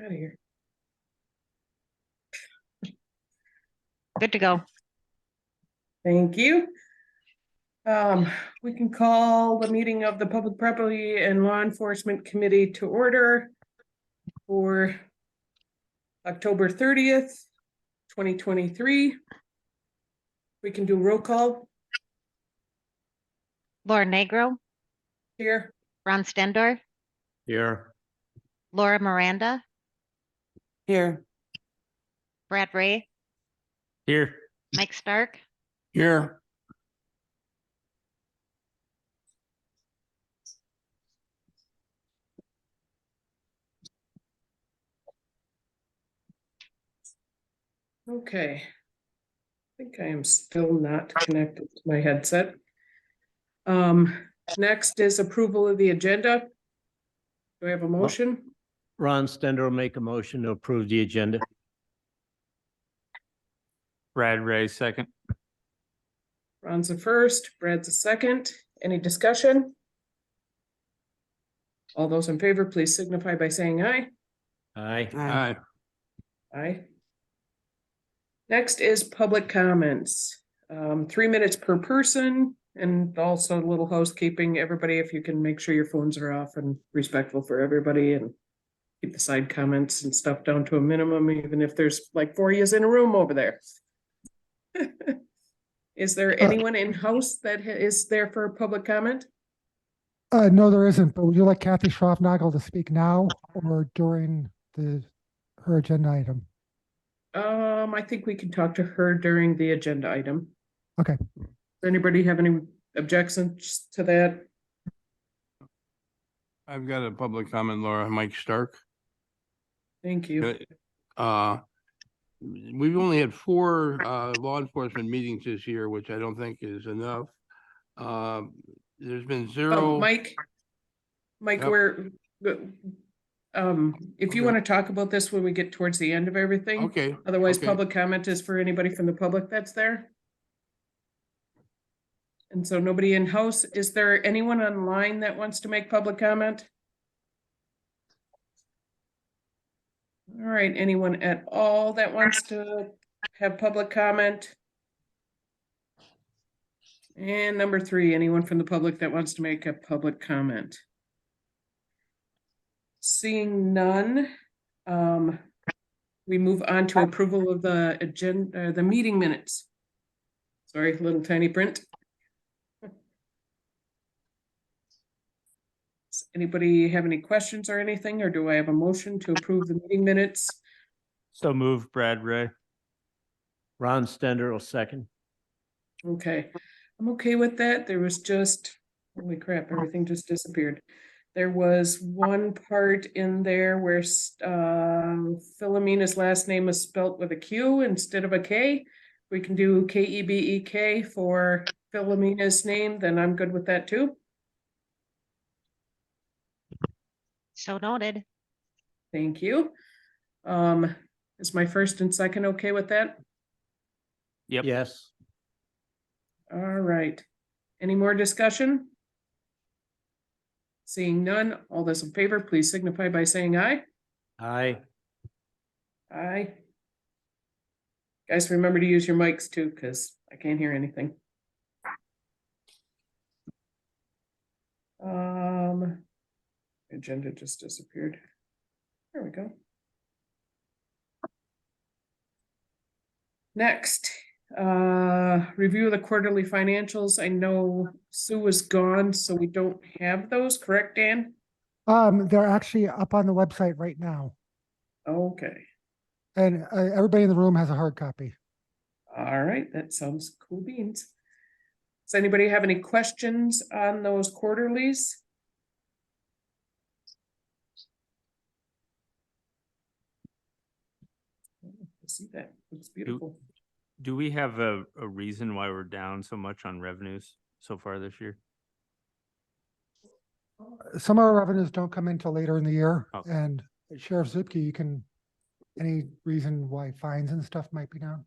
Out of here. Good to go. Thank you. We can call the meeting of the Public Property and Law Enforcement Committee to order for October 30th, 2023. We can do roll call Laura Negro, here. Ron Stendor, Here. Laura Miranda, Here. Brad Ray, Here. Mike Stark, Here. Okay. I think I am still not connected to my headset. Next is approval of the agenda. Do I have a motion? Ron Stender will make a motion to approve the agenda. Brad Ray, second. Ron's the first, Brad's the second. Any discussion? All those in favor, please signify by saying aye. Aye. Aye. Aye. Next is public comments. 3 minutes per person, and also a little housekeeping. Everybody, if you can make sure your phones are off and respectful for everybody and keep the side comments and stuff down to a minimum, even if there's like 4 years in a room over there. Is there anyone in house that is there for public comment? No, there isn't, but would you like Kathy Schroffnagel to speak now or during her agenda item? I think we can talk to her during the agenda item. Okay. Does anybody have any objections to that? I've got a public comment, Laura. Mike Stark. Thank you. We've only had 4 law enforcement meetings this year, which I don't think is enough. There's been 0. Mike, Yep. we're, if you Okay. want to talk about this when we get towards the end of everything. Okay. Otherwise, okay. public comment is for anybody from the public that's there. And so nobody in house. Is there anyone online that wants to make public comment? All right, anyone at all that wants to have public comment? And number 3, anyone from the public that wants to make a public comment? Seeing none, we move on to approval of the agenda, the meeting minutes. Sorry, little tiny print. Does anybody have any questions or anything, or do I have a motion to approve the meeting minutes? So move, Brad Ray. Ron Stender will second. Okay, I'm okay with that. There was just, holy crap, everything just disappeared. There was one part in there where Philomena's last name is spelt with a Q instead of a K. We can do K-E-B-E-K for Philomena's name, then I'm good with that too. So noted. Thank you. Is my first and second okay with that? Yep. Yes. All right. Any more discussion? Seeing none, all those in favor, please signify by saying aye. Aye. Aye. Guys, remember to use your mics too, because I can't hear anything. Agenda just disappeared. There we go. Next, review of the quarterly financials. I know Sue was gone, so we don't have those, correct, Dan? They're actually up on the website right now, Okay. and everybody in the room has a hard copy. All right, that sounds cool beans. Does anybody have any questions on those quarterlies? I see that. Looks beautiful. Do we have a reason why we're down so much on revenues so far this year? Some of our revenues don't come in till later in the year, Okay. and Sheriff Zupke, you can, any reason why fines and stuff might be down?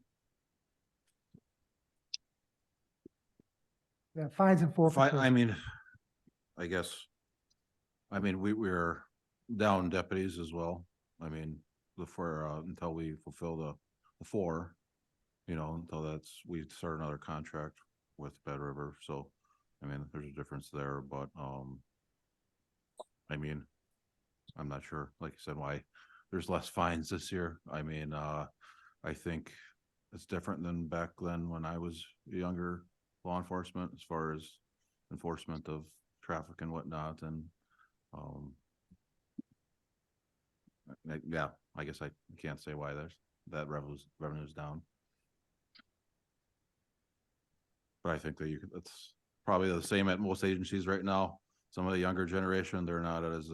Yeah, fines and forfeitures. I mean, I guess, I mean, we're down deputies as well. I mean, until we fulfill the 4, until we start another contract with Bad River. So, I mean, there's a difference there, but, I mean, I'm not sure, like I said, why there's less fines this year. I mean, I think it's different than back then when I was younger law enforcement as far as enforcement of traffic and whatnot. And, yeah, I guess I can't say why that revenue's down. But I think that it's probably the same at most agencies right now. Some of the younger generation, they're not as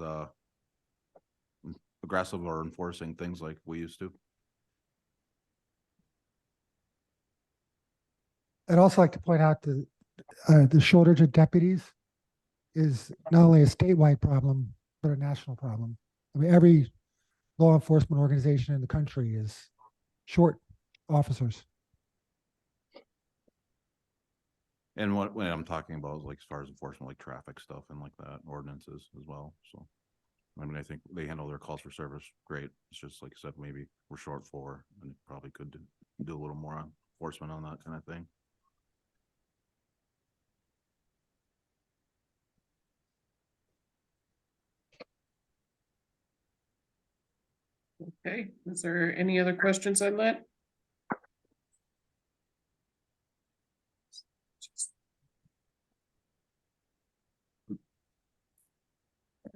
aggressive or enforcing things like we used to. I'd also like to point out the shortage of deputies is not only a statewide problem, but a national problem. I mean, every law enforcement organization in the country is short officers. And when I'm talking about is like as far as enforcement, like traffic stuff and like that, ordinances as well. So, I mean, I think they handle their calls for service great. It's just like I said, maybe we're short for, and probably could do a little more on enforcement on that kind of thing. Okay, is there any other questions on that?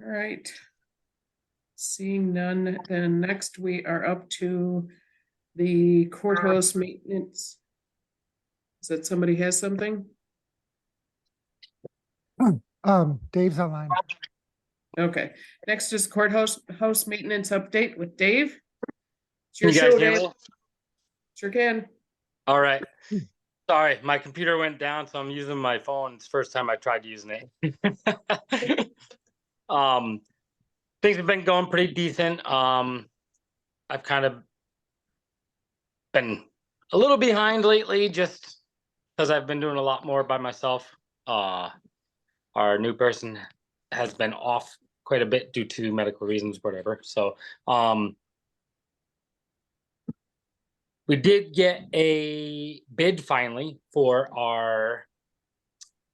All right. Seeing none, then next we are up to the courthouse maintenance. Is that somebody has something? Dave's online. Okay, next is house maintenance update with Dave. It's Can your you guys show, hear Dave. me? Sure can. All right. Sorry, my computer went down, so I'm using my phone. It's the first time I tried using it. Things have been going pretty decent. I've kind of been a little behind lately just because I've been doing a lot more by myself. Our new person has been off quite a bit due to medical reasons, whatever. So, we did get a bid finally for our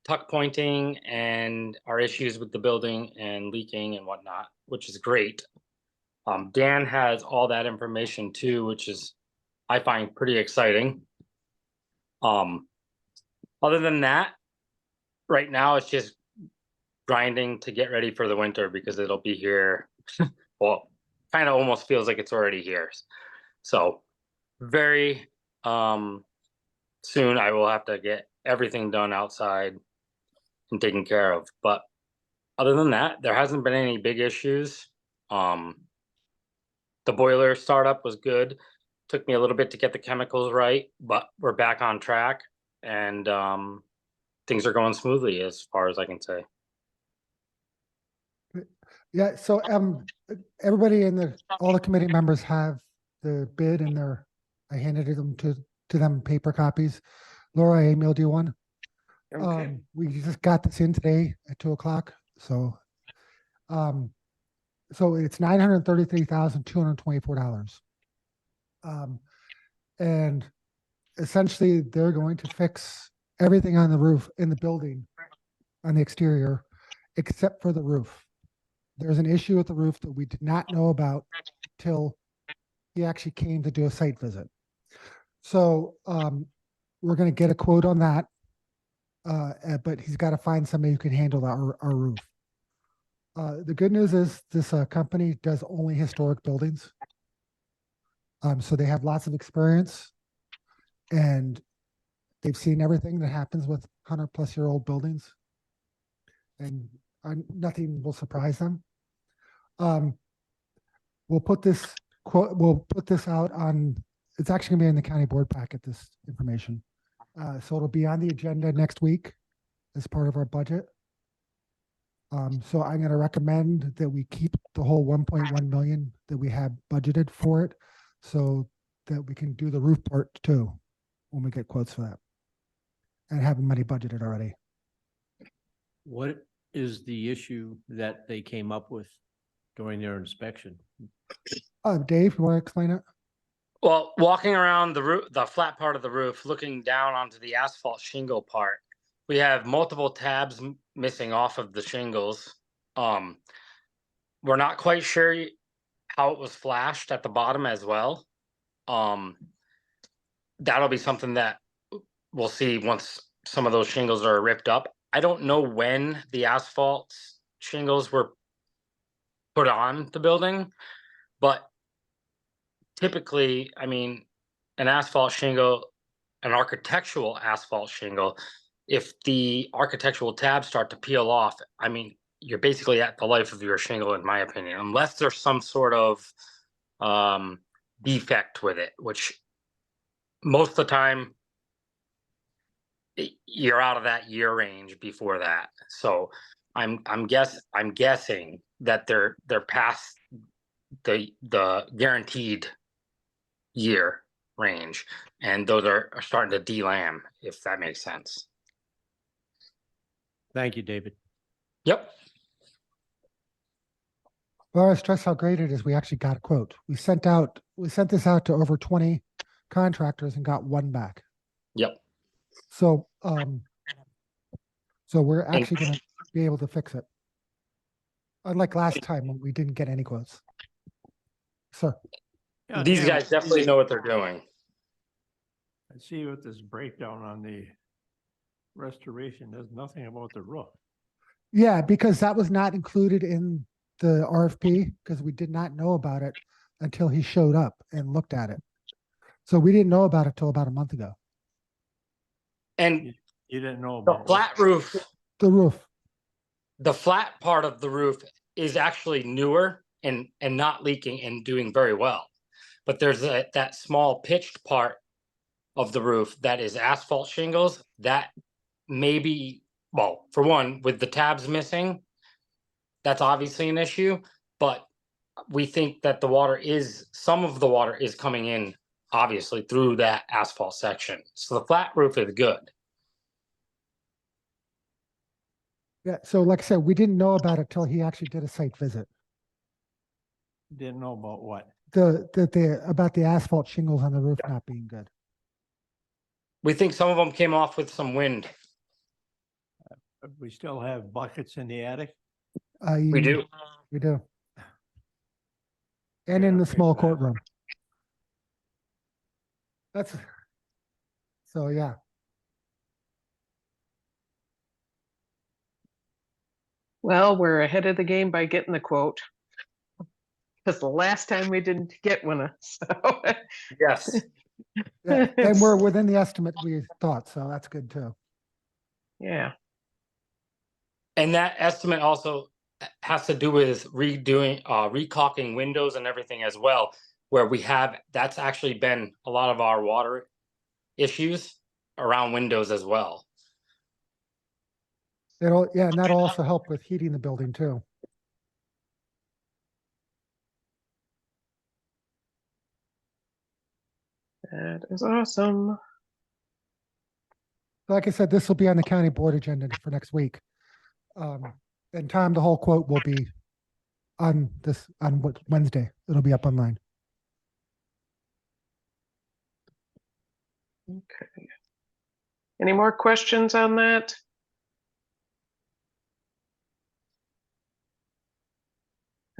tuck pointing and our issues with the building and leaking and whatnot, which is great. Dan has all that information too, which is, I find, pretty exciting. Other than that, right now it's just grinding to get ready for the winter because it'll be here. Well, kind of almost feels like it's already here. So very soon I will have to get everything done outside and taken care of. But other than that, there hasn't been any big issues. The boiler startup was good. Took me a little bit to get the chemicals right, but we're back on track and things are going smoothly as far as I can say. Yeah, so everybody all the committee members have the bid and I handed them to them paper copies. Laura, I emailed you one. Okay. We just got this in today at 2:00. So it's $933,224. And essentially they're going to fix everything on the roof in the building on the exterior, except for the roof. There's an issue with the roof that we did not know about till he actually came to do a site visit. So we're going to get a quote on that, but he's got to find somebody who can handle our roof. The good news is this company does only historic buildings. So they have lots of experience and they've seen everything that happens with 100-plus-year-old buildings. And nothing will surprise them. We'll put this out on, it's actually gonna be in the county board packet, this information. So it'll be on the agenda next week as part of our budget. So I'm gonna recommend that we keep the whole 1.1 million that we have budgeted for it so that we can do the roof part too when we get quotes for that and have money budgeted already. What is the issue that they came up with during their inspection? Dave, you want to explain it? Well, walking around the roof, the flat part of the roof, looking down onto the asphalt shingle part, we have multiple tabs missing off of the shingles. We're not quite sure how it was flashed at the bottom as well. That'll be something that we'll see once some of those shingles are ripped up. I don't know when the asphalt shingles were put on the building, but typically, I mean, an asphalt shingle, an architectural asphalt shingle, if the architectural tabs start to peel off, I mean, you're basically at the life of your shingle, in my opinion, unless there's some sort of defect with it, which most of the time you're out of that year range before that. So I'm guessing that they're past the guaranteed year range, and those are starting to delam, if that makes sense. Thank you, David. Yep. Well, I stress how great it is. We actually got a quote. We sent this out to over 20 contractors and got one back. Yep. So, so we're actually going to be able to fix it. Unlike last time when we didn't get any quotes. Sir, These guys definitely know what they're doing. I see with this breakdown on the restoration, there's nothing about the roof. yeah, because that was not included in the RFP because we did not know about it until he showed up and looked at it. So we didn't know about it till about a month ago. And You didn't know the about flat roof, The roof. the flat part of the roof is actually newer and not leaking and doing very well. But there's that small pitched part of the roof that is asphalt shingles that maybe, well, for one, with the tabs missing, that's obviously an issue, but we think that some of the water is coming in obviously through that asphalt section. So the flat roof is good. Yeah. So like I said, we didn't know about it till he actually did a site visit. Didn't know about what? About the asphalt shingles on the roof not being good. We think some of them came off with some wind. We still have buckets in the attic. We do. We do. And Yeah, in the fix small that. courtroom. So yeah. Well, we're ahead of the game by getting the quote. Because the last time we didn't get one, so. Yes. Yeah, and we're within the estimate we thought, so that's good too. Yeah, And that estimate also has to do with recaulking windows and everything as well, where that's actually been a lot of our water issues around windows as well. And that'll also help with heating the building too. that is awesome. Like I said, this will be on the county board agenda for next week. And Tom, the whole quote will be on Wednesday. It'll be up online. Okay. Any more questions on that?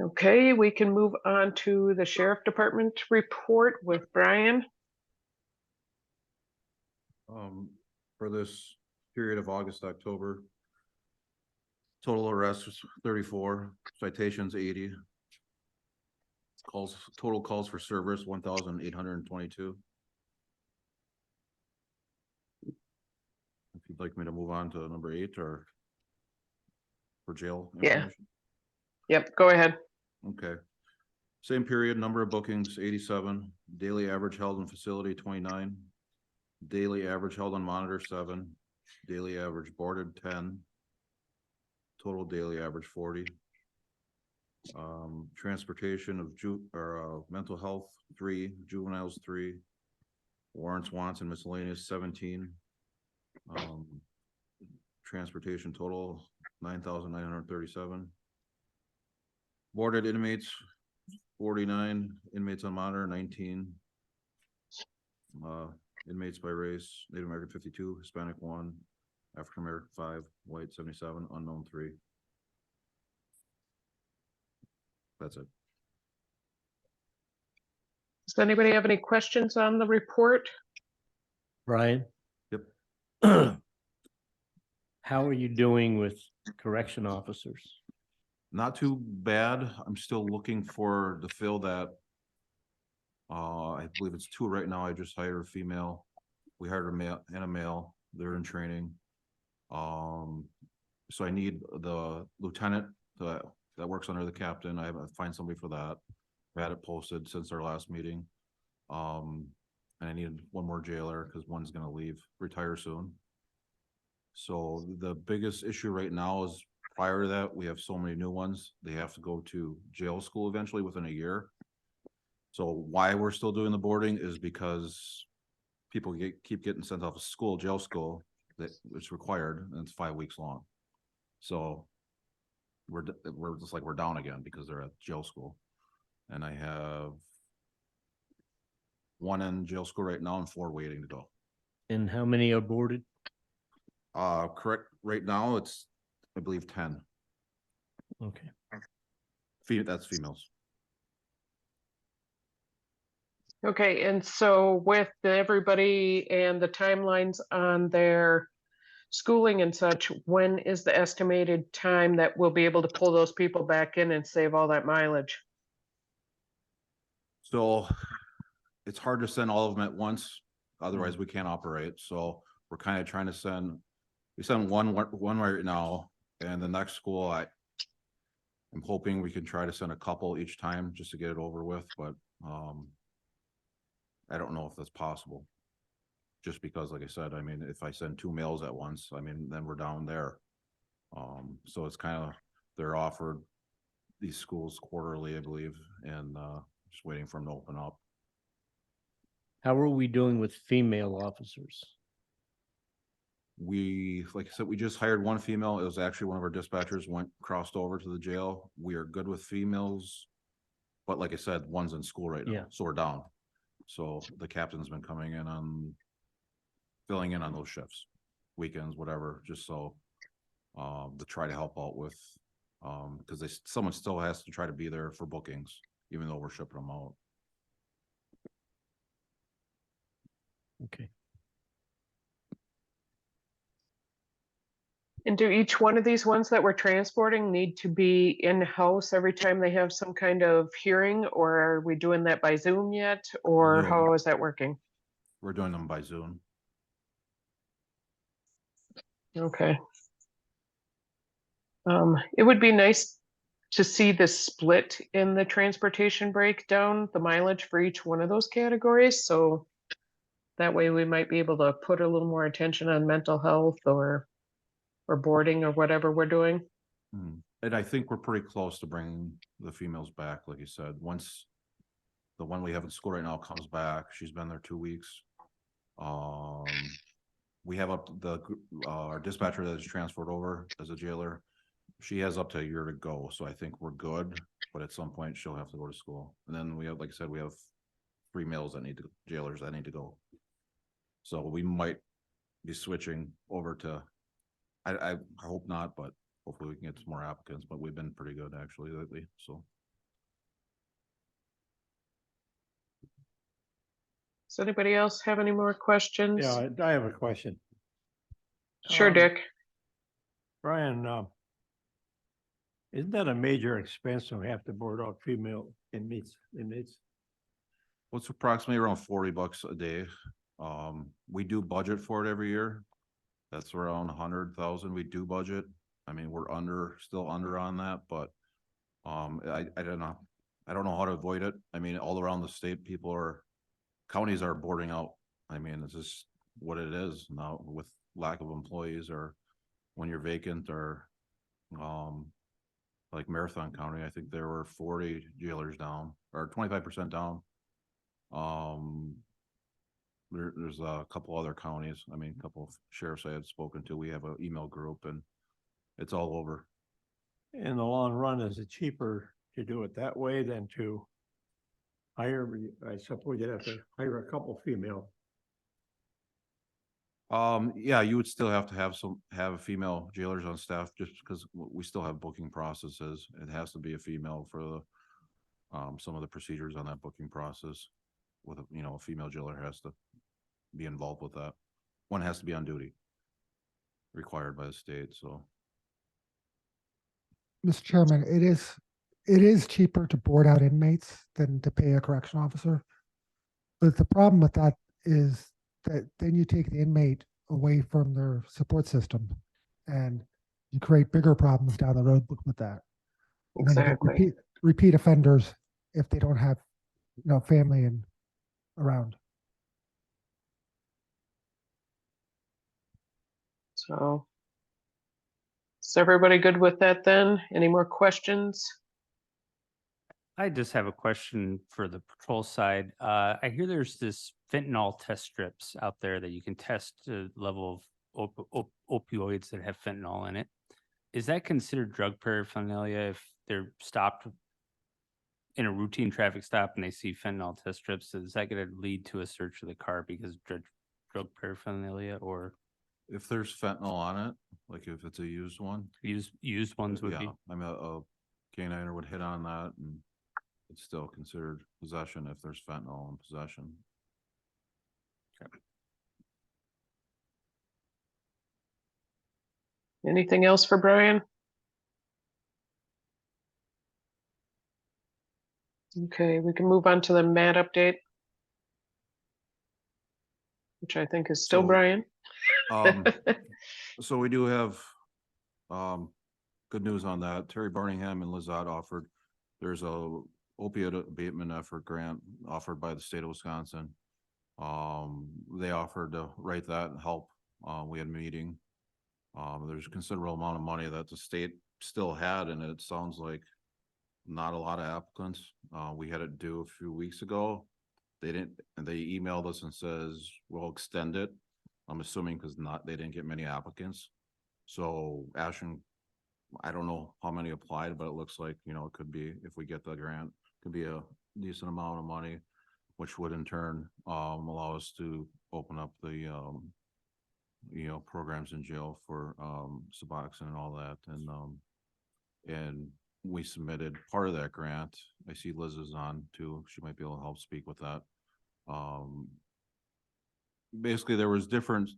Okay, we can move on to the sheriff department report with Brian. For this period of August, October, total arrests was 34, citations 80. Total calls for service 1,822. If you'd like me to move on to number 8 or for jail. Yeah. information. Yep, go ahead. Okay. Same period, number of bookings 87, daily average held in facility 29, daily average held on monitor 7, daily average boarded 10, total daily average 40. Transportation of mental health 3, juveniles 3, warrants, wants, and miscellaneous 17. Transportation total 9,937. Boarded inmates 49 inmates on monitor, 19 inmates by race, Native American 52, Hispanic 1, African American 5, white 77, unknown 3. That's it. Does anybody have any questions on the report? Brian? Yep. How are you doing with correction officers? Not too bad. I'm still looking to fill that. I believe it's 2 right now. I just hired a female. We hired a male and a male. They're in training. So I need the lieutenant that works under the captain. I haven't find somebody for that. I had it posted since our last meeting. And I needed one more jailer because one's gonna retire soon. So the biggest issue right now is prior to that, we have so many new ones. They have to go to jail school eventually within a year. So why we're still doing the boarding is because people keep getting sent off of jail school, that it's required, and it's 5 weeks long. So we're just like, we're down again because they're at jail school. And I have 1 in jail school right now and 4 waiting to go. And how many are boarded? Correct, right now it's, I believe 10. Okay. That's females. Okay, and so with everybody and the timelines on their schooling and such, when is the estimated time that we'll be able to pull those people back in and save all that mileage? So it's hard to send all of them at once, otherwise we can't operate. So we're kind of trying to we send one right now, and the next school I'm hoping we can try to send a couple each time just to get it over with, but I don't know if that's possible. Just because, like I said, I mean, if I send 2 males at once, I mean, then we're down there. So it's kind of, they're offered these schools quarterly, I believe, and just waiting for them to open up. How are we doing with female officers? Like I said, we just hired 1 female. It was actually one of our dispatchers crossed over to the jail. We are good with females. But like I said, 1's in school right now, Yeah. so we're down. So the captain's been coming in filling in on those shifts, weekends, whatever, just so to try to help out with, because someone still has to try to be there for bookings, even though we're shipping them out. Okay. And do each one of these ones that we're transporting need to be in-house every time they have some kind of hearing, or are we doing that by Zoom yet, or Zoom. how is that working? We're doing them by Zoom. Okay. It would be nice to see the split in the transportation breakdown, the mileage for each one of those categories, so that way we might be able to put a little more attention on mental health or boarding or whatever we're doing. And I think we're pretty close to bringing the females back, like you said. Once the one we have in school right now comes back, she's been there 2 weeks. We have our dispatcher that is transferred over as a jailer. She has up to a year to go, so I think we're good. But at some point, she'll have to go to school. And then we have, like I said, we have 3 jailers that need to go. So we might be switching over to. I hope not, but hopefully we can get some more applicants. But we've been pretty good actually lately. So. Does anybody else have any more questions? Yeah, I have a question. Sure, Dick. Brian, isn't that a major expense to have to board out female inmates? Well, it's approximately around $40 a day. We do budget for it every year. That's around 100,000. We do budget. I mean, we're still under on that, but I don't know. I don't know how to avoid it. I mean, all around the state, counties are boarding out. I mean, it's just what it is now with lack of employees, or when you're vacant, or like Marathon County, I think there were 40 jailers down, or 25% down. There's a couple other counties. I mean, a couple of sheriffs I had spoken to. We have an email group, and it's all over. In the long run, is it cheaper to do it that way than to I suppose you'd have to hire a couple female. Yeah, you would still have to have female jailers on staff just because we still have booking processes. It has to be a female for the some of the procedures on that booking process. With a female jailer has to be involved with that. One has to be on duty. Required by the state, so. Mr. Chairman, it is cheaper to board out inmates than to pay a correction officer. But the problem with that is that then you take the inmate away from their support system and you create bigger problems down the road with that. And then you get Exactly. repeat offenders if they don't have, family around. So. Is everybody good with that then? Any more questions? I just have a question for the patrol side. I hear there's this fentanyl test strips out there that you can test the level of opioids that have fentanyl in it. Is that considered drug paraphernalia if they're stopped in a routine traffic stop and they see fentanyl test strips? Is that going to lead to a search of the car because drug paraphernalia, or If there's fentanyl on it, like if it's a used one, used ones would be? yeah, I mean, a caniner would hit on that and it's still considered possession if there's fentanyl in possession. Anything else for Brian? Okay, we can move on to the MAT update. Which I think is still So, Brian. So we do have, good news on that. Terry Birmingham and Lizette offered, there's a opioid abatement effort grant offered by the state of Wisconsin. They offered to write that and help. We had a meeting. There's a considerable amount of money that the state still had, and it sounds like not a lot of applicants. We had it due a few weeks ago. They emailed us and says, we'll extend it. I'm assuming because they didn't get many applicants. So Ashland, I don't know how many applied, but it looks like, it could be, if we get the grant, could be a decent amount of money, which would in turn allow us to open up the programs in jail for Suboxone and all that. And we submitted part of that grant. I see Liz is on too. She might be able to help speak with that. Basically there was different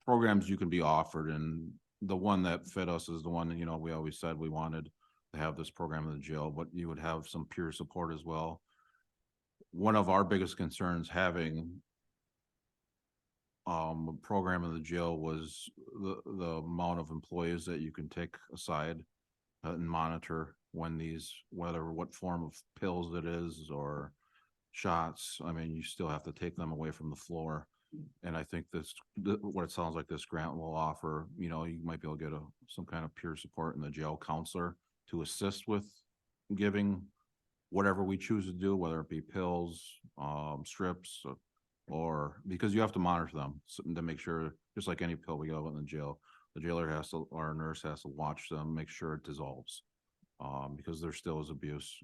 programs you can be offered, and the one that fit us is the one that, we always said we wanted to have this program in the jail, but you would have some peer support as well. One of our biggest concerns having a program in the jail was the amount of employees that you can take aside and monitor when what form of pills it is or shots. I mean, you still have to take them away from the floor. And I think what it sounds like this grant will offer, you might be able to get some kind of peer support in the jail counselor to assist with giving whatever we choose to do, whether it be pills, strips, or because you have to monitor them to make sure, just like any pill we go in the jail, the jailer or a nurse has to watch them, make sure it dissolves. Because there still is abuse,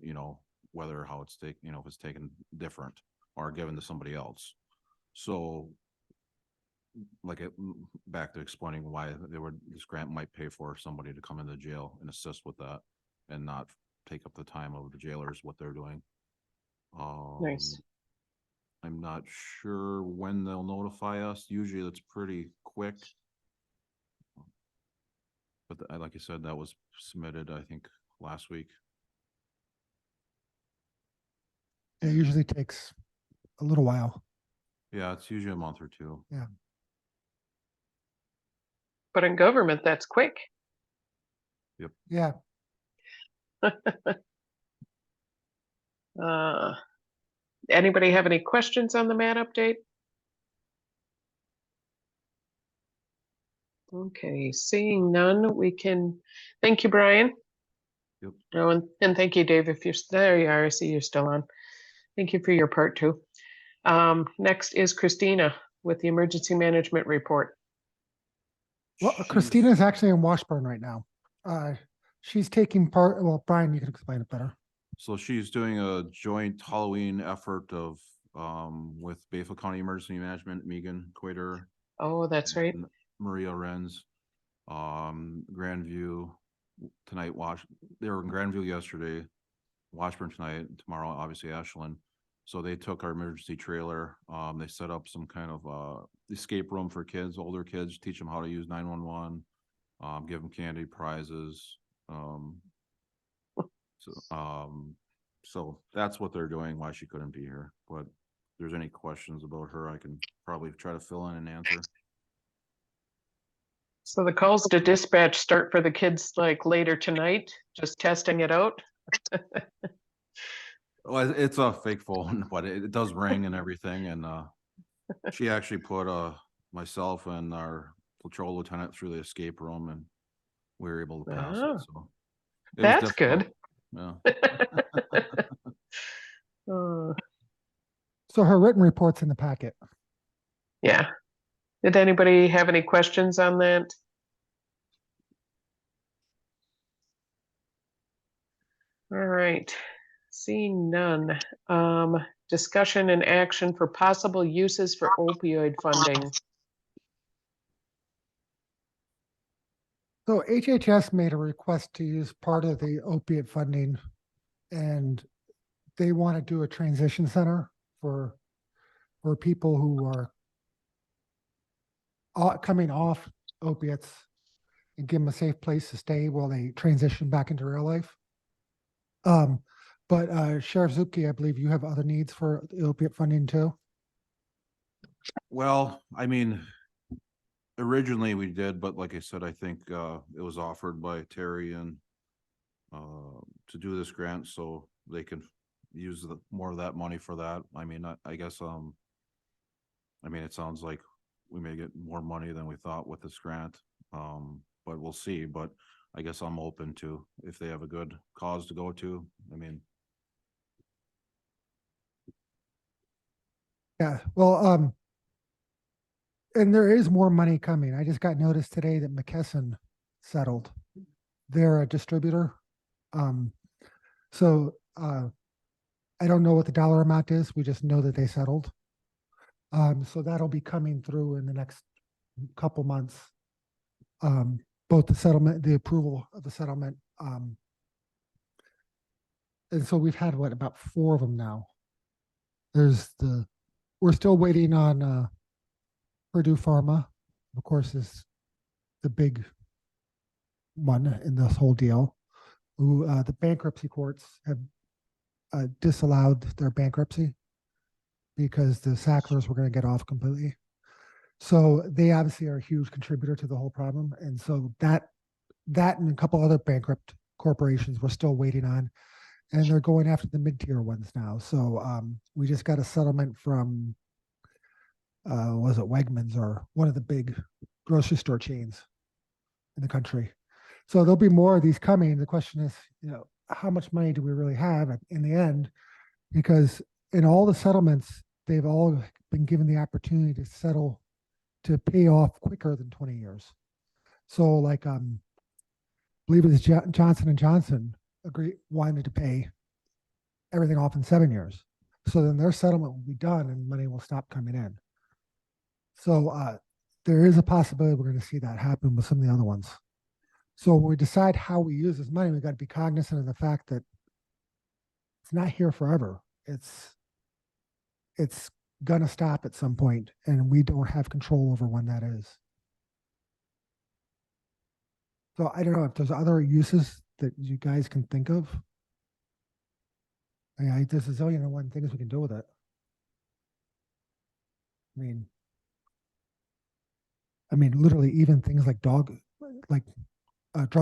whether how it's taken, if it's taken different or given to somebody else. So back to explaining why this grant might pay for somebody to come into jail and assist with that and not take up the time of the jailers, what they're doing. Nice. I'm not sure when they'll notify us. Usually it's pretty quick. But like I said, that was submitted, I think, last week. It usually takes a little while. Yeah, it's usually a month or two. Yeah. But in government, that's quick. Yeah. Anybody have any questions on the MAT update? Okay, seeing none, we can, thank you, Brian. Yep. Oh, and thank you, Dave, if you're, there you are, I see you're still on. Thank you for your part too. Next is Christina with the emergency management report. Well, Christina is actually in Washburn right now. She's taking part, well, Brian, you can explain it better. So she's doing a joint Halloween effort of, with Bayfield County Emergency Management, Megan Quater. Oh, that's right. and Maria Renz, Grandview tonight, they were in Grandview yesterday, Washburn tonight, tomorrow, obviously Ashland. So they took our emergency trailer, they set up some kind of, escape room for kids, older kids, teach them how to use 911, give them candy prizes, so that's what they're doing, why she couldn't be here, but if there's any questions about her, I can probably try to fill in and answer. So the calls to dispatch start for the kids like later tonight, just testing it out? Well, it's a fake phone, but it does ring and everything, and she actually put myself and our patrol lieutenant through the escape room, and we were able to pass Oh, it, so. It was that's difficult, good. yeah. So her written report's in the packet. Yeah. Did anybody have any questions on that? All right, seeing none. Discussion and action for possible uses for opioid funding. So HHS made a request to use part of the opiate funding, and they want to do a transition center for people who are coming off opiates and give them a safe place to stay while they transition back into real life. But Sheriff Zupke, I believe you have other needs for the opiate funding too. Well, I mean, originally we did, but like I said, I think it was offered by Terry and to do this grant, so they can use more of that money for that. I mean, I guess, I mean, it sounds like we may get more money than we thought with this grant, but we'll see. But I guess I'm open to, if they have a good cause to go to, I mean. Yeah, well, and there is more money coming. I just got notice today that McKesson settled. They're a distributor. So I don't know what the dollar amount is. We just know that they settled. So that'll be coming through in the next couple months. Both the settlement, the approval of the settlement. And so we've had about 4 of them now. We're still waiting on Purdue Pharma, of course, is the big one in this whole deal. Who the bankruptcy courts have disallowed their bankruptcy because the Sacklers were going to get off completely. So they obviously are a huge contributor to the whole problem. And so that and a couple other bankrupt corporations we're still waiting on. And they're going after the mid-tier ones now. So we just got a settlement from, was it Wegmans or one of the big grocery store chains in the country. So there'll be more of these coming. The question is, how much money do we really have in the end? Because in all the settlements, they've all been given the opportunity to settle, to pay off quicker than 20 years. So like, I believe it was Johnson & Johnson wanted to pay everything off in 7 years. So then their settlement will be done and money will stop coming in. So there is a possibility we're going to see that happen with some of the other ones. So when we decide how we use this money, we've got to be cognizant of the fact that it's not here forever. It's going to stop at some point, and we don't have control over when that is. So I don't know if there's other uses that you guys can think of. There's a zillion and one things we can do with it. I mean, literally even things like drug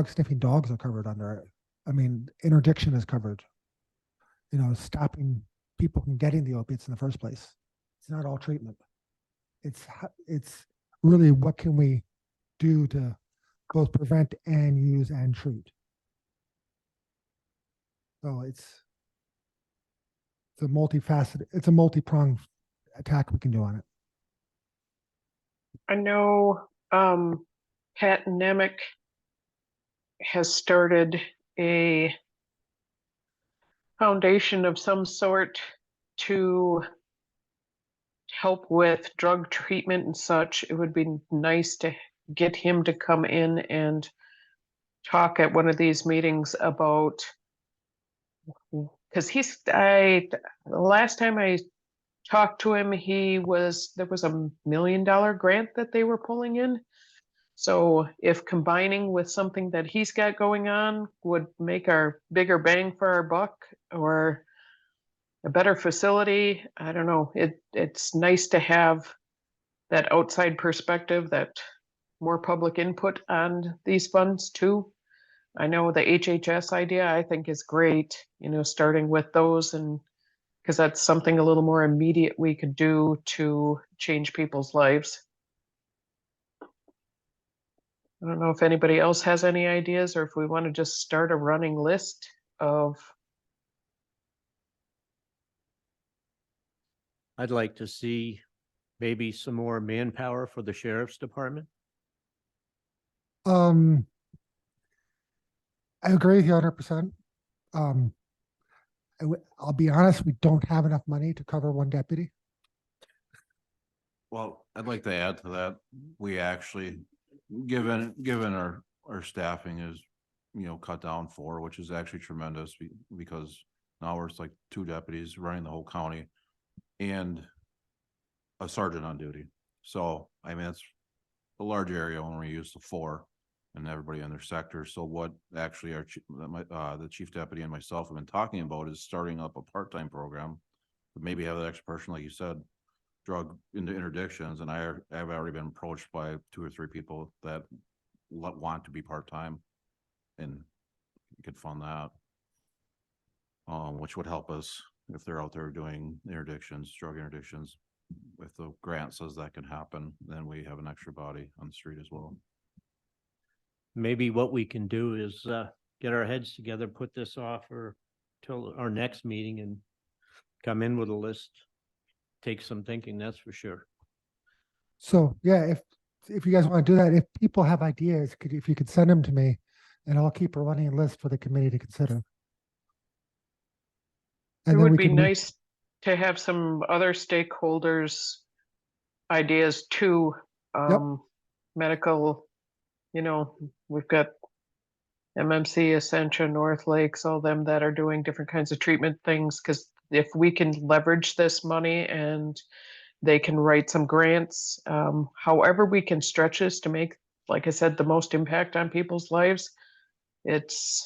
sniffing dogs are covered under it. I mean, interdiction is covered. Stopping people from getting the opiates in the first place. It's not all treatment. It's really what can we do to both prevent and use and treat. So it's a multifaceted, it's a multi-pronged attack we can do on it. I know Pat Nemec has started a foundation of some sort to help with drug treatment and such, it would be nice to get him to come in and talk at one of these meetings about, because the last time I talked to him, there was a $1 million grant that they were pulling in. So if combining with something that he's got going on would make our bigger bang for our buck, or a better facility, I don't know, it's nice to have that outside perspective, that more public input on these funds too. I know the HHS idea I think is great, starting with those, and because that's something a little more immediate we could do to change people's lives. I don't know if anybody else has any ideas, or if we want to just start a running list of. I'd like to see maybe some more manpower for the sheriff's department. I agree with you 100%. I'll be honest, we don't have enough money to cover one deputy. Well, I'd like to add to that. We actually, given our staffing is, cut down 4, which is actually tremendous because now it's like 2 deputies running the whole county and a sergeant on duty. So, I mean, it's a large area when we use the 4 and everybody in their sector. So what actually the chief deputy and myself have been talking about is starting up a part-time program, but maybe have that extra person, like you said, drug into interdictions. And I've already been approached by 2 or 3 people that want to be part-time, and you could fund that. Which would help us if they're out there doing interdictions, drug interdictions. If the grant says that can happen, then we have an extra body on the street as well. Maybe what we can do is get our heads together, put this off or till our next meeting and come in with a list. Take some thinking, that's for sure. So yeah, if you guys want to do that, if people have ideas, if you could send them to me, and I'll keep a running list for the committee to consider. It And then would we be can meet- nice to have some other stakeholders' ideas too. Medical, we've got MMC, Essentia, North Lakes, all them that are doing different kinds of treatment things. Because if we can leverage this money and they can write some grants, however we can stretch this to make, like I said, the most impact on people's lives, it's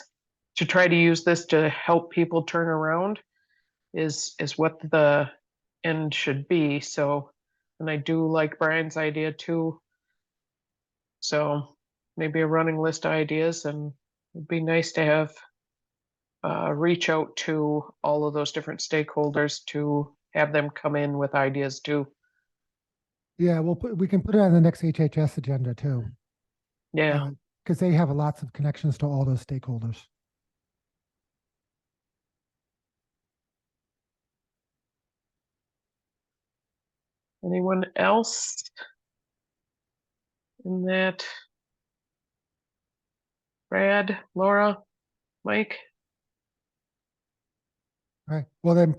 to try to use this to help people turn around is what the end should be. So, and I do like Brian's idea too. So maybe a running list of ideas, and it'd be nice to have reach out to all of those different stakeholders to have them come in with ideas too. Yeah, we can put it on the next HHS agenda too. Yeah. Because they have lots of connections to all those stakeholders. Anyone else in that? Brad, Laura, Mike? All right. Well, then,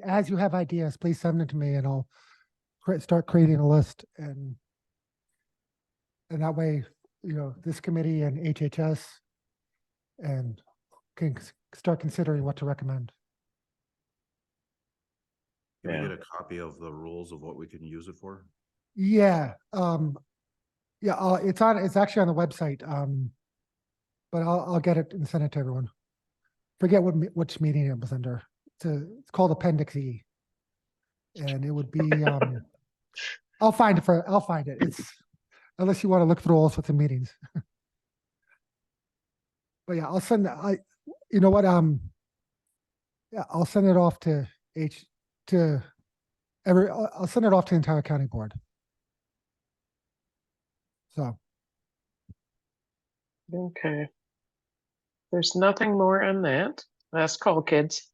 as you have ideas, please send them to me, and I'll start creating a list, and that way, this committee and HHS and can start considering what to recommend. Can we get a copy of the rules of what we can use it for? Yeah. It's actually on the website. But I'll get it and send it to everyone. Forget which meeting it was under. It's called Appendix E. And it would be, I'll find it. It's, unless you want to look through all sorts of meetings. But yeah, I'll send that. You know what? Yeah, I'll send it off to I'll send it off to the entire county board. So. Okay. There's nothing more on that. Last call, kids.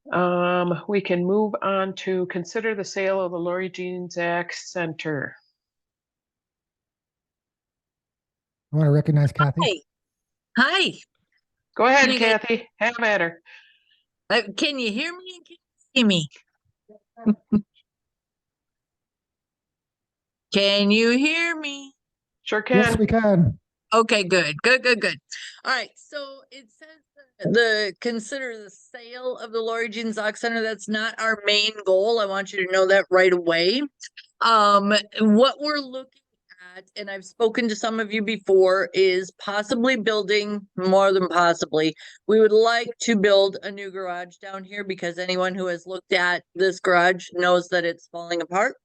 We can move on to consider the sale of the Lori Jean Zach Center. I want to recognize Kathy. Hi. Hi. Go ahead, you guys- Kathy, have at her. Can you hear me and can you see me? Can you hear me? Sure Yes, can. we can. Okay, good. All right, so it says consider the sale of the Lori Jean Zoc Center. That's not our main goal. I want you to know that right away. What we're looking at, and I've spoken to some of you before, is possibly building, more than possibly, we would like to build a new garage down here because anyone who has looked at this garage knows that it's falling apart.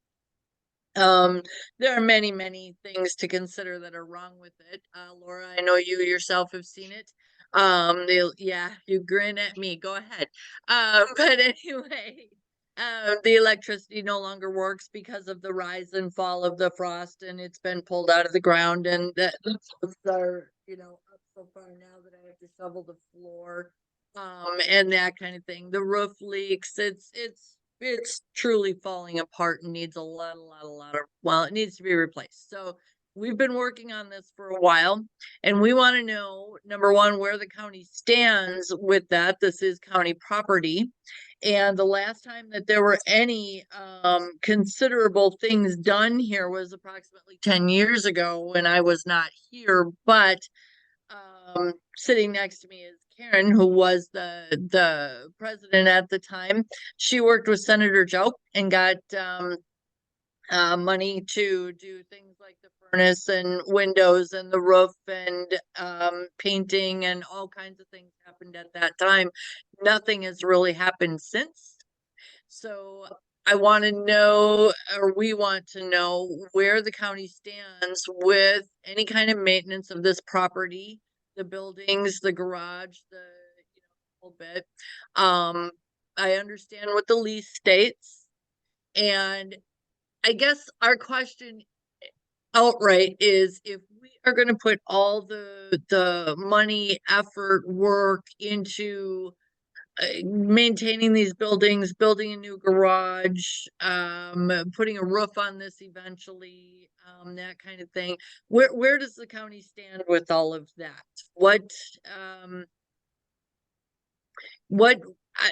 There are many things to consider that are wrong with it. Laura, I know you yourself have seen it. Yeah, you grin at me. Go ahead. But anyway, the electricity no longer works because of the rise and fall of the frost, and it's been pulled out of the ground, and the posts are, up so far now that I have to shovel the floor, and that kind of thing. The roof leaks. It's truly falling apart and needs a lot of, well, it needs to be replaced. So we've been working on this for a while, and we want to know, number one, where the county stands with that. This is county property. And the last time that there were any considerable things done here was approximately 10 years ago when I was not here, but sitting next to me is Karen, who was the president at the time. She worked with Senator Joe and got money to do things like the furnace and windows and the roof and painting, and all kinds of things happened at that time. Nothing has really happened since. So I want to know, or we want to know, where the county stands with any kind of maintenance of this property, the buildings, the garage, the whole bit. I understand what the lease states, and I guess our question outright is, if we are going to put all the money, effort, work into maintaining these buildings, building a new garage, putting a roof on this eventually, that kind of thing, where does the county stand with all of that?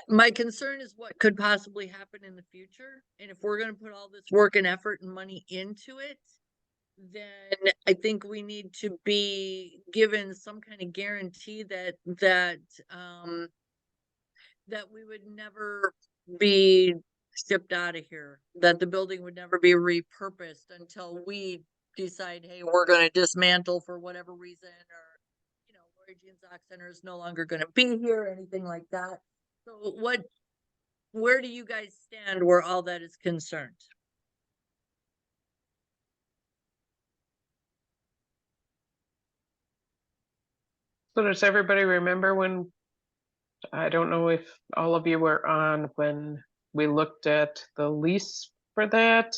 My concern is what could possibly happen in the future. And if we're going to put all this work and effort and money into it, then I think we need to be given some kind of guarantee that we would never be shipped out of here, that the building would never be repurposed until we decide, hey, we're going to dismantle for whatever reason, or, Lori Jean Zoc Center is no longer going to be here, or anything like that. So where do you guys stand where all that is concerned? So does everybody remember when, I don't know if all of you were on when we looked at the lease for that?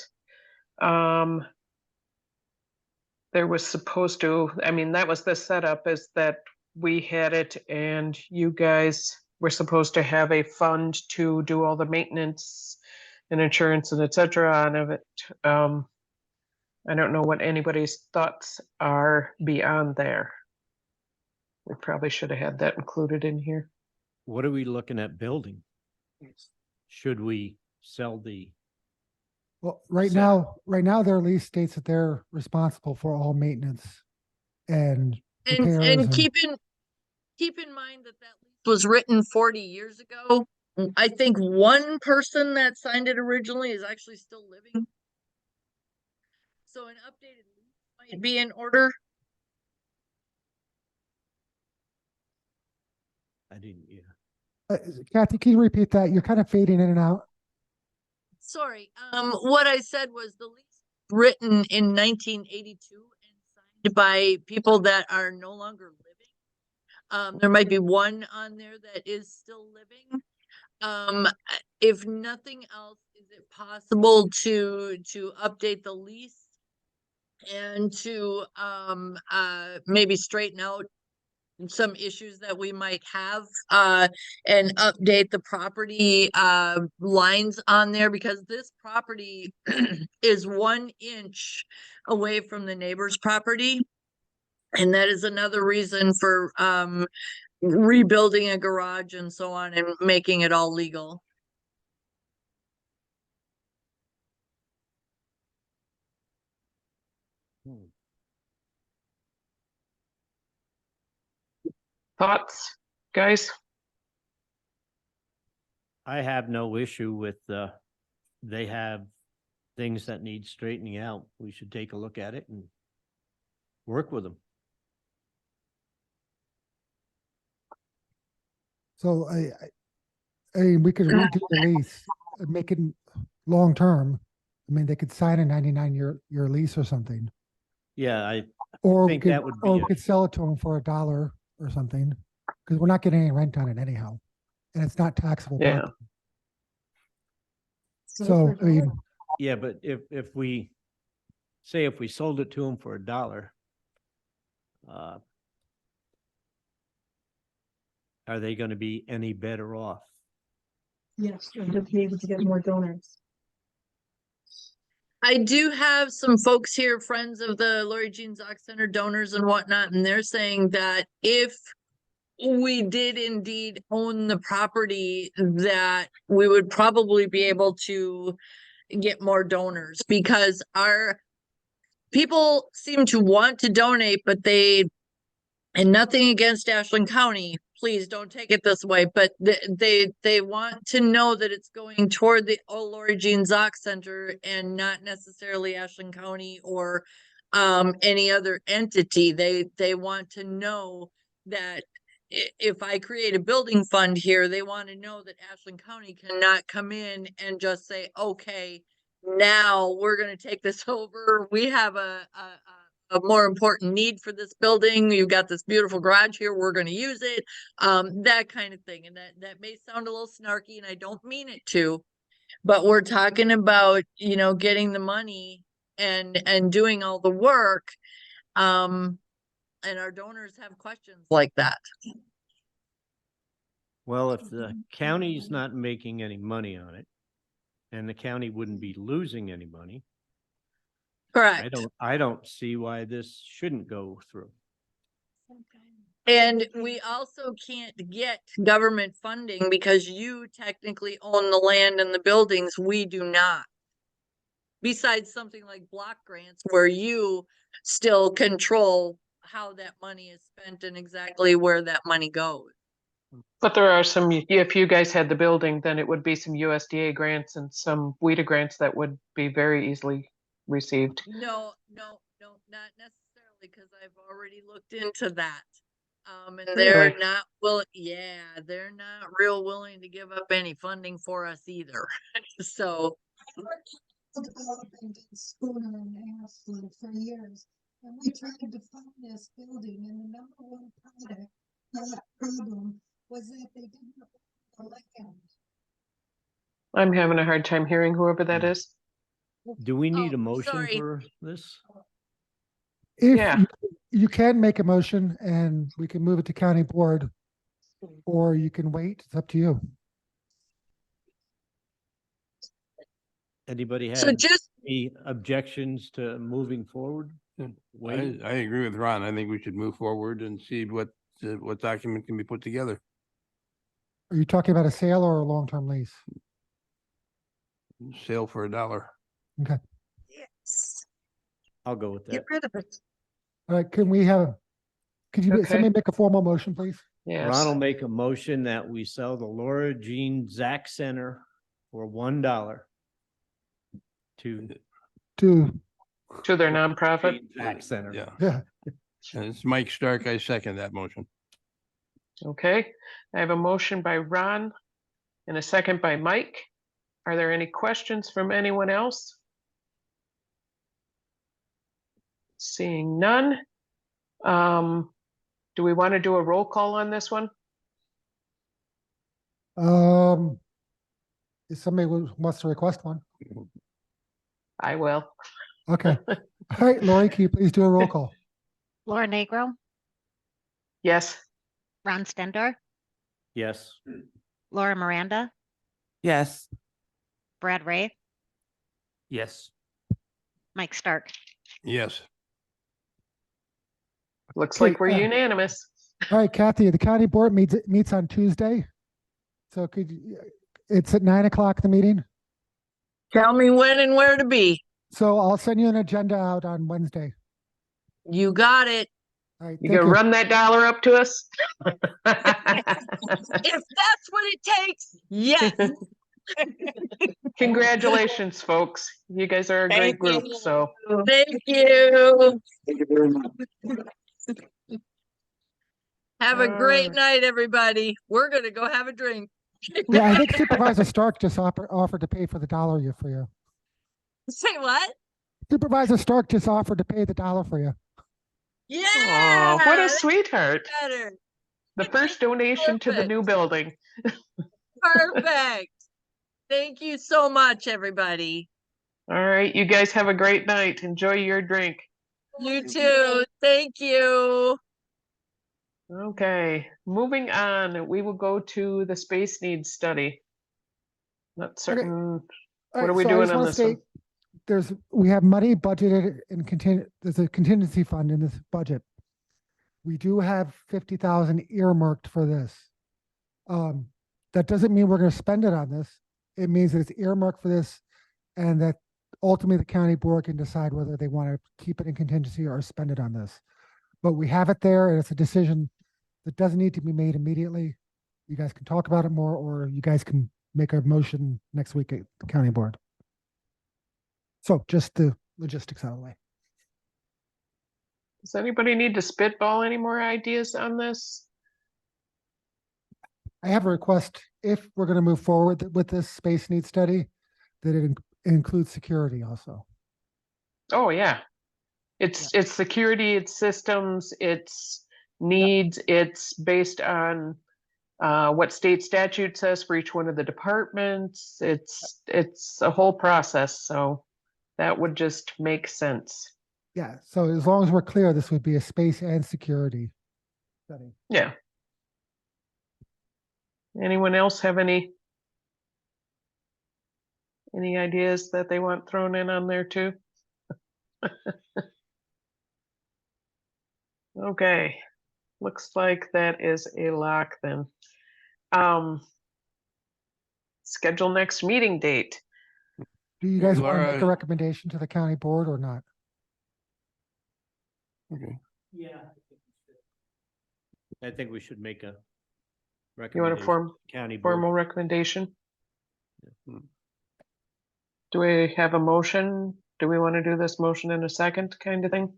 There was supposed to, that was the setup, is that we had it and you guys were supposed to have a fund to do all the maintenance and insurance and et cetera on of it. I don't know what anybody's thoughts are beyond there. We probably should have had that included in here. What are we looking at building? Should we sell the, Well, right now their lease states that they're responsible for all maintenance and repairs. And keep in mind that lease was written 40 years ago. I think one person that signed it originally is actually still living. So an updated lease might be in order. I didn't, yeah. Kathy, can you repeat that? You're kind of fading in and out. Sorry. What I said was the lease written in 1982 and signed by people that are no longer living. There might be one on there that is still living. If nothing else, is it possible to update the lease and to maybe straighten out some issues that we might have, and update the property lines on there, because this property is 1 inch away from the neighbor's property. And that is another reason for rebuilding a garage and so on and making it all legal. Thoughts, guys? I have no issue with, they have things that need straightening out. We should take a look at it and work with them. So I mean, we could redo the lease, make it long-term. I mean, they could sign a 99-year lease or something. Yeah, I Or we think could, that would or be we could sell it to them for $1 or something, because we're not getting any rent on it anyhow. And it's not taxable. Yeah. property. So, I mean, yeah, but if we say if we sold it to them for $1, are they going to be any better off? Yes, and to be able to get more donors. I do have some folks here, friends of the Lori Jean Zoc Center donors and whatnot, and they're saying that if we did indeed own the property, that we would probably be able to get more donors, because our people seem to want to donate, but and nothing against Ashland County, please don't take it this way, but they want to know that it's going toward the Lori Jean Zoc Center and not necessarily Ashland County or any other entity. They want to know that if I create a building fund here, they want to know that Ashland County cannot come in and just say, okay, now we're going to take this over. We have a more important need for this building. You've got this beautiful garage here. We're going to use it. That kind of thing. And that may sound a little snarky, and I don't mean it to, but we're talking about, getting the money and doing all the work. And our donors have questions like that. Well, if the county's not making any money on it, and the county wouldn't be losing any money, Correct. I don't see why this shouldn't go through. And we also can't get government funding because you technically own the land and the buildings. We do not. Besides something like block grants, where you still control how that money is spent and exactly where that money goes. But there are some, if you guys had the building, then it would be some USDA grants and some WIDA grants that would be very easily received. No, not necessarily, because I've already looked into that. And they're Really? not they're not real willing to give up any funding for us either. So Development in Schooner and Ashland for years, and we tried to fund this building, and the number one problem was that they didn't own the land. I'm having a hard time hearing whoever that is. Do we need Oh, a motion sorry. for this? if Yeah. you can make a motion and we can move it to county board, or you can wait. It's up to you. Anybody So have just any objections to moving forward? Wait, I agree with Ron. I think we should move forward and see what document can be put together. Are you talking about a sale or a long-term lease? Sale for $1. yes, I'll go with that. get rid of it. All right, could you, Okay. somebody make a formal motion, please? Yes. Ron will make a motion that we sell the Laura Jean Zack Center for $1 to To their nonprofit. Zack Center. Yeah, Yeah, and it's Mike Stark. I second that motion. Okay, I have a motion by Ron and a second by Mike. Are there any questions from anyone else? Seeing none. Do we want to do a roll call on this one? if somebody wants to request one. I will. Okay. All right, Lori, can you please do a roll call? Laura Negro, Yes. Ron Stendor, Yes. Laura Miranda, Yes. Brad Ray, Yes. Mike Stark. Yes. Looks Okay, like we're unanimous. All right, Kathy, the county board meets on Tuesday. So it's at 9 o'clock, the meeting. Tell me when and where to be. So I'll send you an agenda out on Wednesday. You got it. All right, You thank gonna you. run that dollar up to us? If that's what it takes, yes. Congratulations, folks. You guys are a great Thank group, you. so. Thank you. Thank you very much. Have a great Alright. night, everybody. We're gonna go have a drink. Yeah, I think Supervisor Stark just offered to pay for the dollar for you. Say what? Supervisor Stark just offered to pay the dollar for you. Yeah. Aw, what a that's sweetheart. better. The first donation to the Perfect. new building. Perfect. Thank you so much, everybody. All right, you guys have a great night. Enjoy your drink. You too. Thank you. Okay, moving on, we will go to the space needs study. Not certain, All what right, are we so I doing just on want to this one? state, we have money budgeted in there's a contingency fund in this budget. We do have 50,000 earmarked for this. That doesn't mean we're going to spend it on this. It means that it's earmarked for this, and that ultimately the county board can decide whether they want to keep it in contingency or spend it on this. But we have it there, and it's a decision that doesn't need to be made immediately. You guys can talk about it more, or you guys can make a motion next week at the county board. So just the logistics out of the way. Does anybody need to spitball any more ideas on this? I have a request, if we're going to move forward with this space needs study, that it includes security also. Oh, yeah. It's security, it's systems, it's needs, it's based on what state statute says for each one of the departments. It's a whole process, so that would just make sense. Yeah, so as long as we're clear, this would be a space and security study. Yeah. Anyone else have any ideas that they want thrown in on there too? Okay, looks like that is a lock then. Schedule next meeting date. Do you guys want to make a Laura- recommendation to the county board or not? Okay. Yeah. I think we should make a You want recommendation. a County board. formal recommendation? Hmm. Do we have a motion? Do we want to do this motion in a second kind of thing?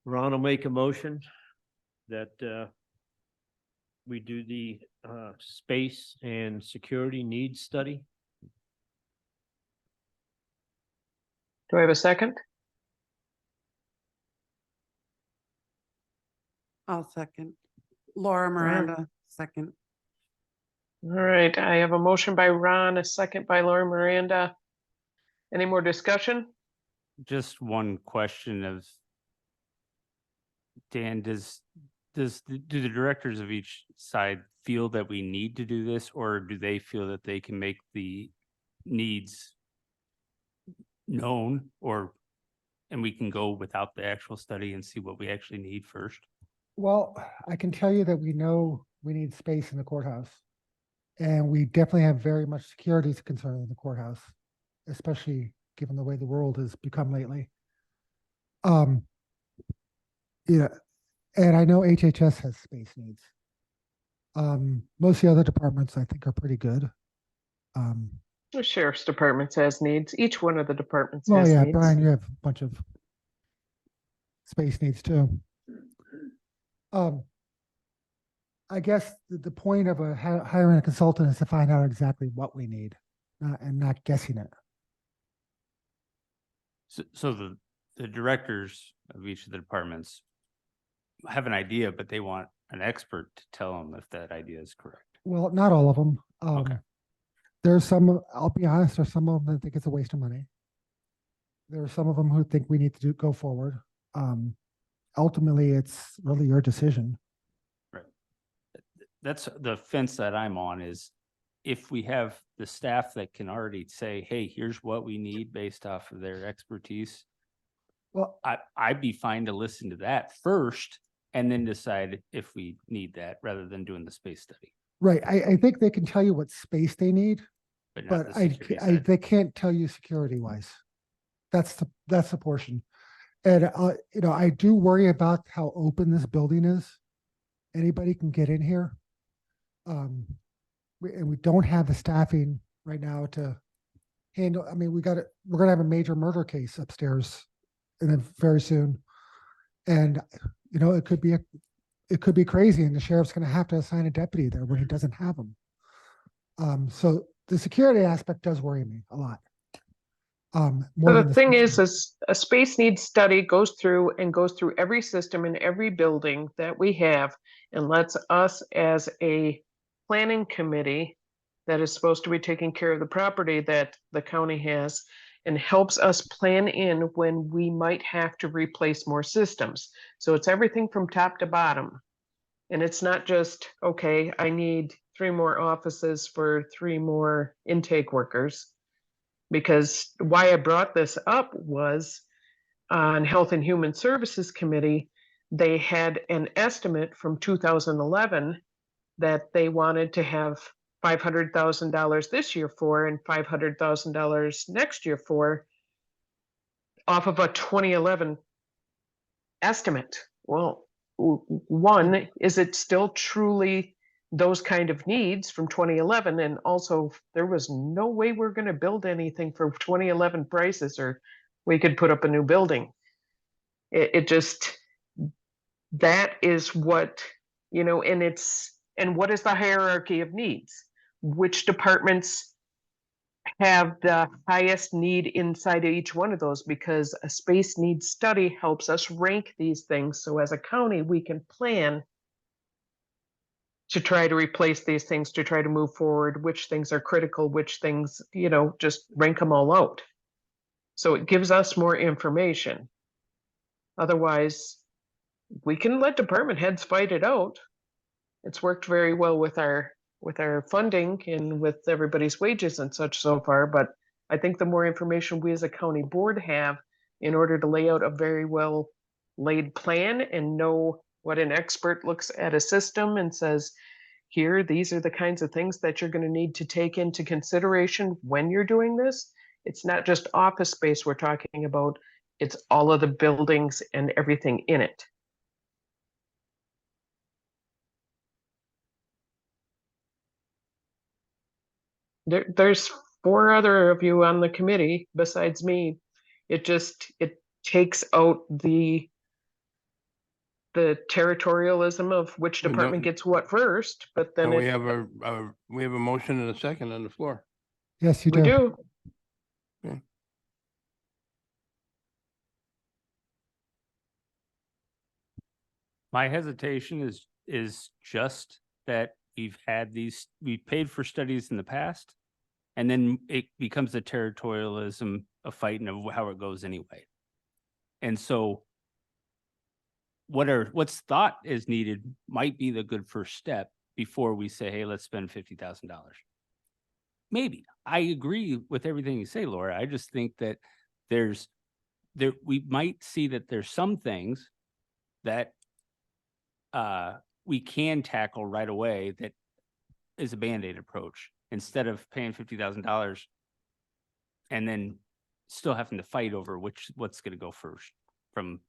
Ron will make a motion that we do the space and security needs study. Do I have a second? I'll second. Laura Miranda, second. All right, I have a motion by Ron, a second by Laura Miranda. Any more discussion? Just one question of Dan, do the directors of each side feel that we need to do this, or do they feel that they can make the needs known, and we can go without the actual study and see what we actually need first? Well, I can tell you that we know we need space in the courthouse. And we definitely have very much security concern in the courthouse, especially given the way the world has become lately. Yeah, and I know HHS has space needs. Most of the other departments I think are pretty good. The sheriff's department has needs. Each one of the departments Well, has yeah, needs. Brian, you have a bunch of space needs too. I guess the point of hiring a consultant is to find out exactly what we need, and not guessing it. So the directors of each of the departments have an idea, but they want an expert to tell them if that idea is correct. Well, not all of them. Okay. There's some, I'll be honest, there's some of them that think it's a waste of money. There are some of them who think we need to go forward. Ultimately, it's really your decision. That's the fence that I'm on, is if we have the staff that can already say, hey, here's what we need based off of their expertise, Well, I'd be fine to listen to that first and then decide if we need that rather than doing the space study, Right. I think they can tell you what space they need, but not but the security I, side. they can't tell you security wise. That's the portion. And, you know, I do worry about how open this building is. Anybody can get in here. And we don't have the staffing right now to handle, I mean, we're going to have a major murder case upstairs very soon. And, you know, it could be crazy and the sheriff's going to have to assign a deputy there when he doesn't have them. So the security aspect does worry me a lot. More So than the thing space. is a space needs study goes through every system in every building that we have and lets us as a planning committee that is supposed to be taking care of the property that the county has and helps us plan in when we might have to replace more systems. So it's everything from top to bottom. And it's not just, okay, I need 3 more offices for 3 more intake workers. Because why I brought this up was on Health and Human Services Committee, they had an estimate from 2011 that they wanted to have $500,000 this year for and $500,000 next year for off of a 2011 estimate. Well, one, is it still truly those kind of needs from 2011? And also, there was no way we're going to build anything for 2011 prices or we could put up a new building. It just, that is what, you know, and what is the hierarchy of needs? Which departments have the highest need inside of each one of those, because a space needs study helps us rank these things. So as a county, we can plan to try to replace these things, to try to move forward, which things are critical, which things, you know, just rank them all out. So it gives us more information. Otherwise, we can let department heads fight it out. It's worked very well with our funding and with everybody's wages and such so far, but I think the more information we as a county board have in order to lay out a very well laid plan and know what an expert looks at a system and says, here, these are the kinds of things that you're going to need to take into consideration when you're doing this. It's not just office space we're talking about, it's all of the buildings and everything in it. There's 4 other of you on the committee besides me. It takes out the territorialism of which We don't- department gets what first, but then And we it, have a motion and a second on the floor. Yes, you we do. do. My hesitation is just that we've paid for studies in the past, and then it becomes a territorialism, a fighting of how it goes anyway. And so what's thought is needed might be the good first step before we say, hey, let's spend $50,000. Maybe. I agree with everything you say, Laura. I just think that we might see that there's some things that we can tackle right away that is a Band-Aid approach instead of paying $50,000 and then still having to fight over what's going to go first from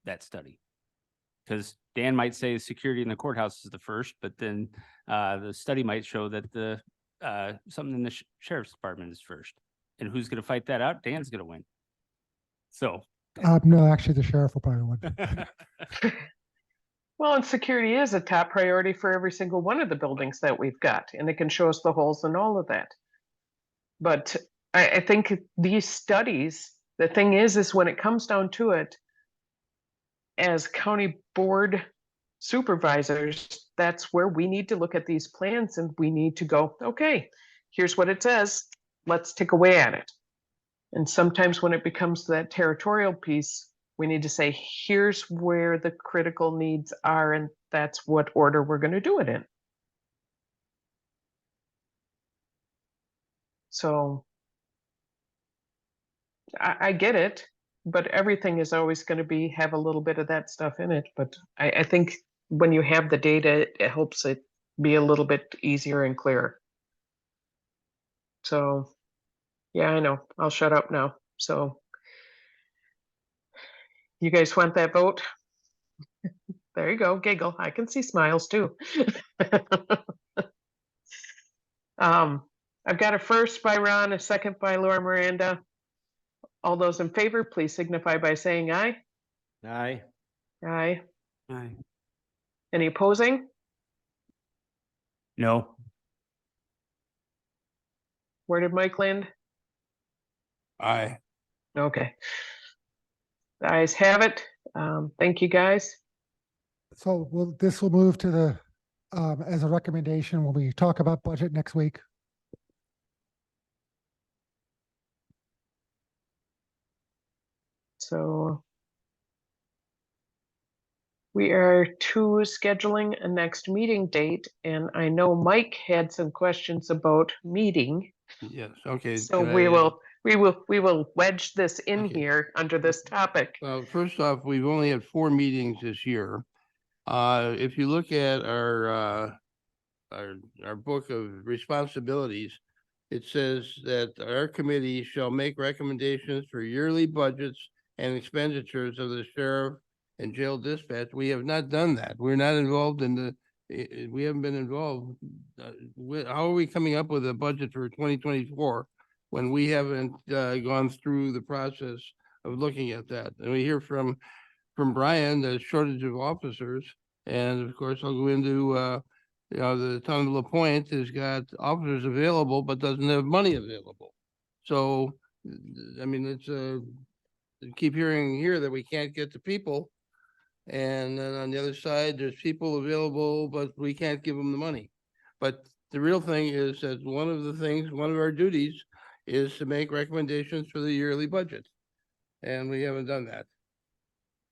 that study. Because Dan might say security in the courthouse is the first, but then the study might show that the something in the sheriff's department is first. And who's going to fight that out? Dan's going to win. So. No, actually, the sheriff will probably win. Well, and security is a top priority for every single one of the buildings that we've got, and it can show us the holes and all of that. But I think these studies, the thing is when it comes down to it, as county board supervisors, that's where we need to look at these plans and we need to go, okay, here's what it says, let's take away at it. And sometimes when it becomes that territorial piece, we need to say, here's where the critical needs are, and that's what order we're going to do it in. So I get it. but everything is always gonna have a little bit of that stuff in it, but I think when you have the data, it helps it be a little bit easier and clearer. So, yeah, I know, I'll shut up now, so. You guys want that vote? There you go, giggle, I can see smiles too. I've got a first by Ron, a second by Laura Miranda. All those in favor, please signify by saying aye. Aye. Aye. Aye. Any opposing? No. Where did Mike land? Aye. Okay. The ayes have it. Thank you, guys. So this will move to the, as a recommendation when we talk about budget next week. So we are to scheduling a next meeting date, and I know Mike had some questions about meeting. Yes, okay. So can we I, will wedge this in Okay. here under this topic. Well, first off, we've only had 4 meetings this year. If you look at our book of responsibilities, it says that our committee shall make recommendations for yearly budgets and expenditures of the sheriff and jail dispatch. We have not done that. We're not involved in we haven't been involved. How are we coming up with a budget for 2024 when we haven't gone through the process of looking at that? And we hear from Brian, the shortage of officers. And of course, I'll go into, the town of La Pointe has got officers available, but doesn't have money available. So, I mean, keep hearing here that we can't get the people. And then on the other side, there's people available, but we can't give them the money. But the real thing is that one of our duties is to make recommendations for the yearly budget. And we haven't done that.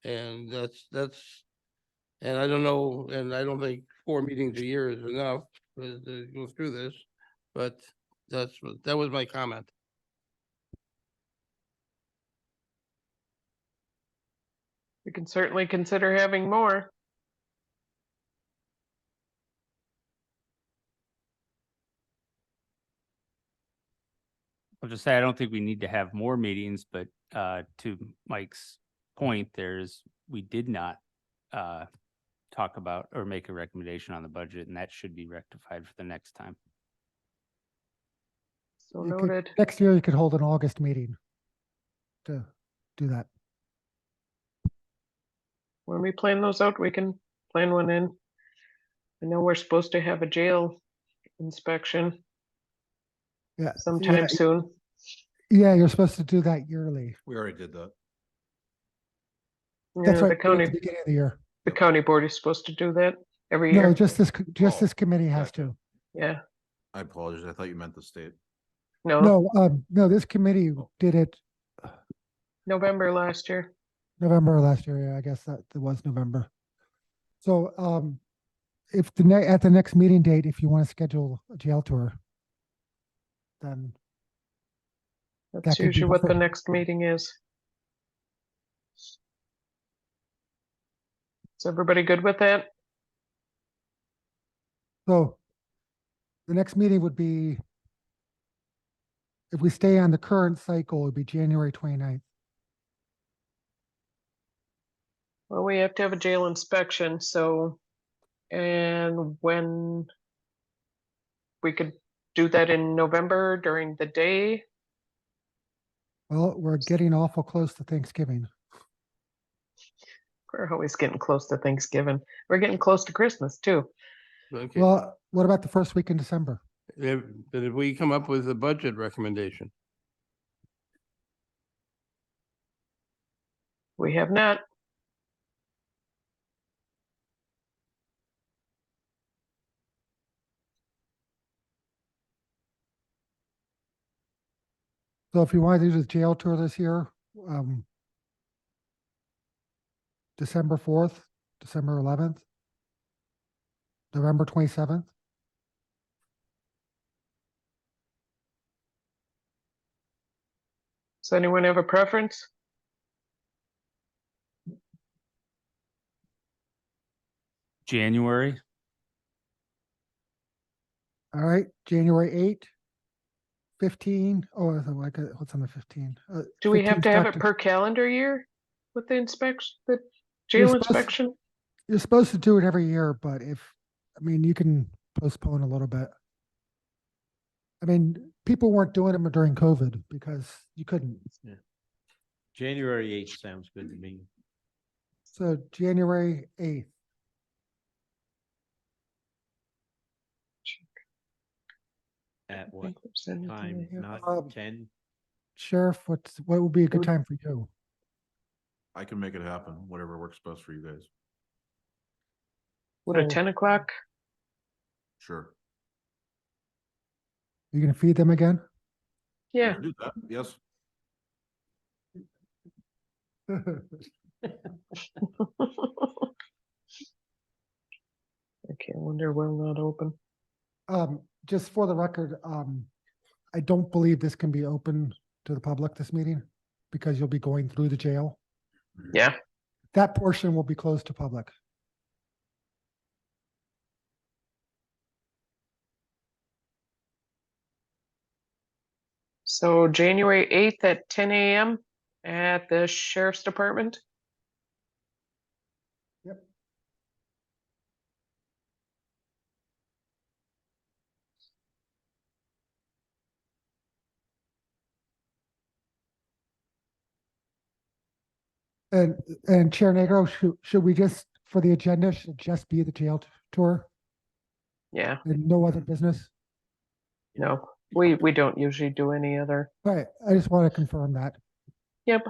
And and I don't know, and I don't think 4 meetings a year is enough to go through this, but that was my comment. We can certainly consider having more. I'll just say, I don't think we need to have more meetings, but to Mike's point, we did not talk about or make a recommendation on the budget, and that should be rectified for the next time. So You could- noted. Next year, you could hold an August meeting to do that. When we plan those out, we can plan one in. I know we're supposed to have a jail inspection Yeah. sometime soon. Yeah, you're supposed to do that yearly. We already did that. Yeah, That's the right, at county, the beginning of the year. the county board is supposed to do that every No, year. just this committee has to. Yeah, I apologize. I thought you meant the state. no, No, this committee did it November last year. November last year. Yeah, I guess that it was November. So, if at the next meeting date, if you want to schedule a jail tour, then That's could be usually what the perfect. next meeting is. Is everybody good with that? so the next meeting would be, if we stay on the current cycle, it would be January 29th. Well, we have to have a jail inspection, so, and when we could do that in November during the day. Well, we're getting awful close to Thanksgiving. We're always getting close to Thanksgiving. We're getting close to Christmas too. Okay, Well, what about the first week in December? but if we come up with a budget recommendation, We have not. So if you want to do the jail tour this year, December 4th, December 11th, November 27th. Does anyone have a preference? January. All right, January 8, 15. Oh, what's on the 15? Do we have 15's to have it talked- per calendar year with the inspection, the You're jail supposed- inspection? You're supposed to do it every year, but you can postpone a little bit. I mean, people weren't doing them during COVID because you couldn't. January 8th sounds good to me. So January 8th. At what Time. time? Not Um, 10? Sheriff, what would be a good would- time for you? I can make it happen, whatever works best for you guys. Would a So- 10 o'clock? Sure. You gonna feed them again? We Yeah. can do that, yes. Okay, I wonder when not open. Just for the record, I don't believe this can be open to the public, this meeting, because you'll be going through the jail. Yeah. That portion will be closed to public. So January 8th at 10 a.m. at the Sheriff's Department? Yep. And Chair Negro, should we just, for the agenda, should just be the jail tour Yeah, and no other business? no, we don't usually do any other. All right, I just want to confirm that. Yep.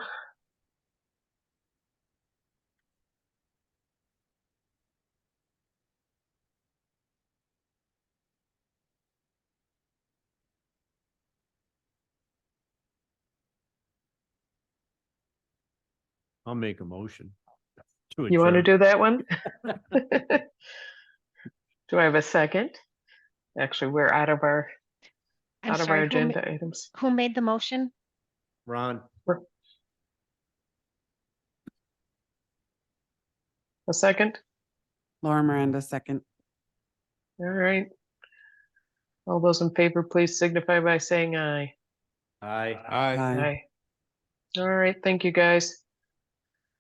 I'll make a motion. to You want to adjourn. do that one? Do I have a second? Actually, we're out of our I'm out of our sorry, agenda items. who made the motion? Ron, A second? Laura Miranda, second. All right. All those in favor, please signify by saying aye. aye. Aye. Aye. Aye. All right, thank you, guys.